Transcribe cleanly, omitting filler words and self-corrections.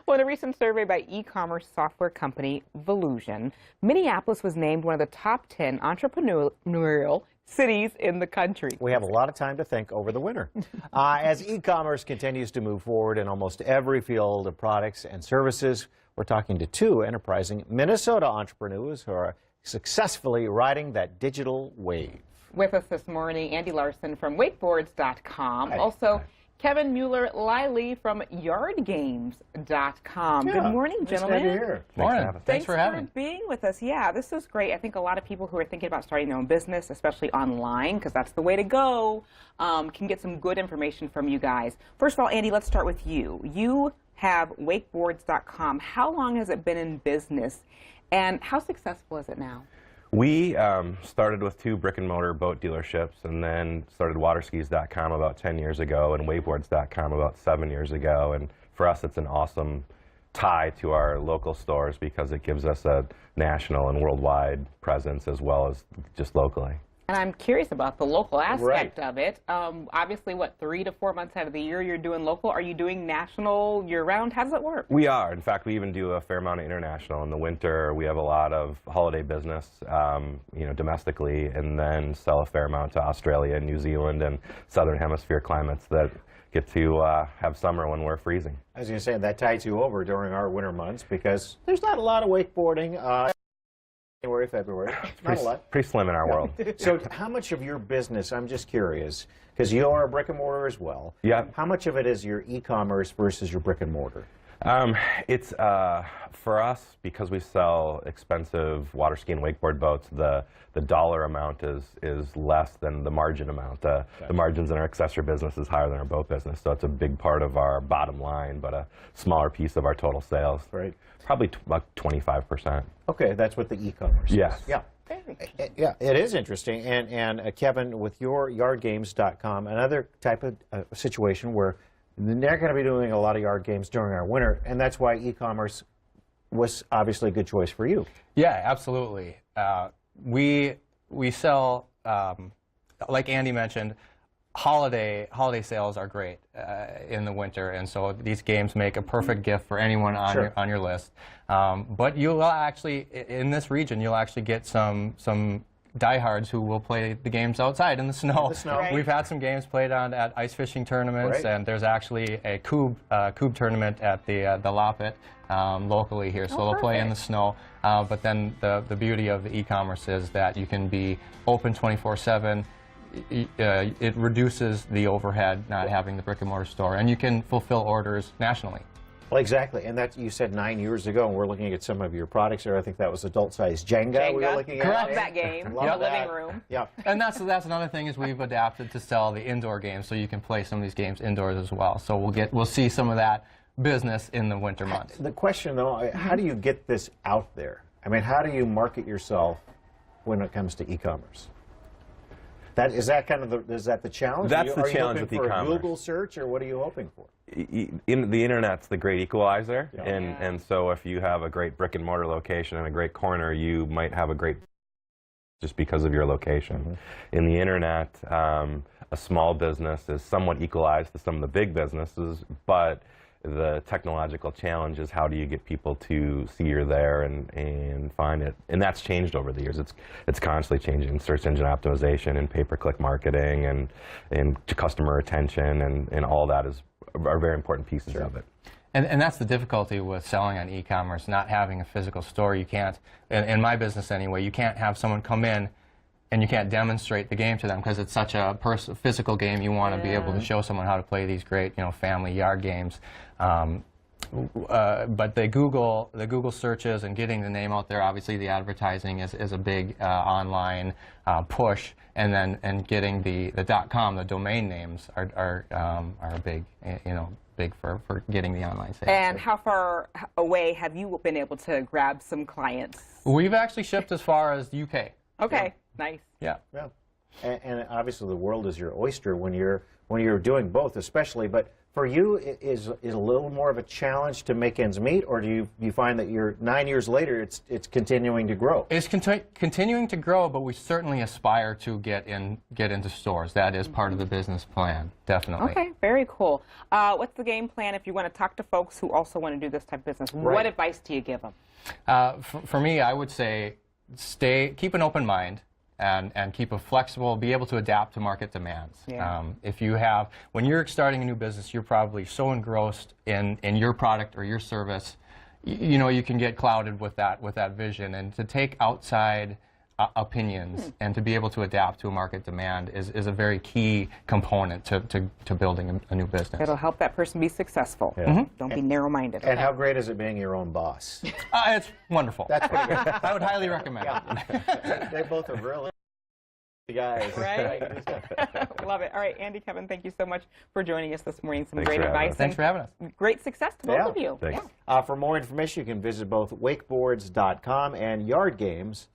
Well, in a recent survey by e-commerce software company Volusion, Minneapolis was named one of the top 10 entrepreneurial cities in the country. We have a lot of time to think over the winter. As e-commerce continues to move forward in almost every field of products and services, we're talking to two enterprising Minnesota entrepreneurs who are successfully riding that digital wave. With us this morning, Andy Larson from wakeboards.com. Hi. Also, Kevin Muellerleile from yardgames.com. Yeah. Good morning, gentlemen. Nice to have you here. Morning. Thanks for having me. being with us. Yeah, this is great. I think a lot of people who are thinking about starting their own business, especially online, because that's the way to go, can get some good information from you guys. First of all, Andy, let's start with you. You have wakeboards.com. How long has it been in business, and how successful is it now? We started with 2 brick-and-mortar boat dealerships, and then started waterskis.com about 10 years ago and wakeboards.com about 7 years ago. And for us, it's an awesome tie to our local stores because it gives us a national and worldwide presence as well as just locally. And I'm curious about the local aspect of it. Obviously, what, 3 to 4 months out of the year you're doing local? Are you doing national year-round? How does it work? We are. In fact, we even do a fair amount of international. In the winter, we have a lot of holiday business, domestically, and then sell a fair amount to Australia, New Zealand, and Southern Hemisphere climates that get to have summer when we're freezing. I was going to say, that ties you over during our winter months because there's not a lot of wakeboarding. January, February. It's not a lot. Pretty slim in our world. So how much of your business, I'm just curious, because you are a brick and mortar as well. Yeah. How much of it is your e-commerce versus your brick and mortar? It's for us, because we sell expensive water ski and wakeboard boats, the dollar amount is less than the margin amount. The margins in our accessory business is higher than our boat business, so it's a big part of our bottom line, but a smaller piece of our total sales. Right. Probably about 25%. Okay, that's what the e-commerce Yes. is. Yeah. Yeah, it is interesting. And Kevin, with your yardgames.com, another type of situation where they're going to be doing a lot of yard games during our winter, and that's why e-commerce was obviously a good choice for you. Yeah, absolutely. We sell, like Andy mentioned, holiday sales are great in the winter, and so these games make a perfect gift for anyone on your list. But you'll actually, in this region, you'll actually get some diehards who will play the games outside in the snow. Right. We've had some games played on at ice fishing tournaments, and there's actually a cube tournament at the Loppet locally here, so they'll play in the snow. But then the beauty of the e-commerce is that you can be open 24/7. It reduces the overhead not having the brick and mortar store, and you can fulfill orders nationally. Well, exactly, and that you said 9 years ago, and we're looking at some of your products there. I think that was adult-sized Jenga we were looking at. Love that game in the living room. Yeah. And that's another thing is we've adapted to sell the indoor games, so you can play some of these games indoors as well. So we'll see some of that business in the winter months. The question, though, how do you get this out there? I mean, how do you market yourself when it comes to e-commerce? Is that the challenge? That's the challenge with e-commerce. Are you hoping for a Google search, or what are you hoping for? The internet's the great equalizer, and so if you have a great brick and mortar location and a great corner, you might have a great just because of your location. In the internet, a small business is somewhat equalized to some of the big businesses, but the technological challenge is how do you get people to see you're there and find it, and that's changed over the years. It's constantly changing. Search engine optimization and pay-per-click marketing and customer retention and all that are very important pieces of it. And that's the difficulty with selling on e-commerce, not having a physical store. You can't, in my business anyway, you can't have someone come in and you can't demonstrate the game to them because it's such a physical game. You want to be able to show someone how to play these great, family yard games. But the Google searches and getting the name out there, obviously the advertising is a big online push, and then getting the .com, the domain names are big, big for getting the online sales. And how far away have you been able to grab some clients? We've actually shipped as far as UK. Okay, nice. Yeah. And obviously the world is your oyster when you're doing both, especially. But for you, is a little more of a challenge to make ends meet, or do you find that you're 9 years later, it's continuing to grow? It's continuing to grow, but we certainly aspire to get into stores. That is part of the business plan, definitely. Okay, very cool. What's the game plan if you want to talk to folks who also want to do this type of business? Right. What advice do you give them? For me, I would say keep an open mind. And keep it flexible, be able to adapt to market demands. Yeah. When you're starting a new business, you're probably so engrossed in your product or your service, you can get clouded with that vision. And to take outside opinions and to be able to adapt to a market demand is a very key component to building a new business. It'll help that person be successful. Yeah. Don't be narrow-minded. And how great is it being your own boss? It's wonderful. That's pretty good. I would highly recommend it. They both are really guys. Right? Love it. All right, Andy, Kevin, thank you so much for joining us this morning. Some Thanks great for having advice. us. Thanks for having us. Great success to both of you. Thanks. Yeah. For more information, you can visit both wakeboards.com and yardgames.com.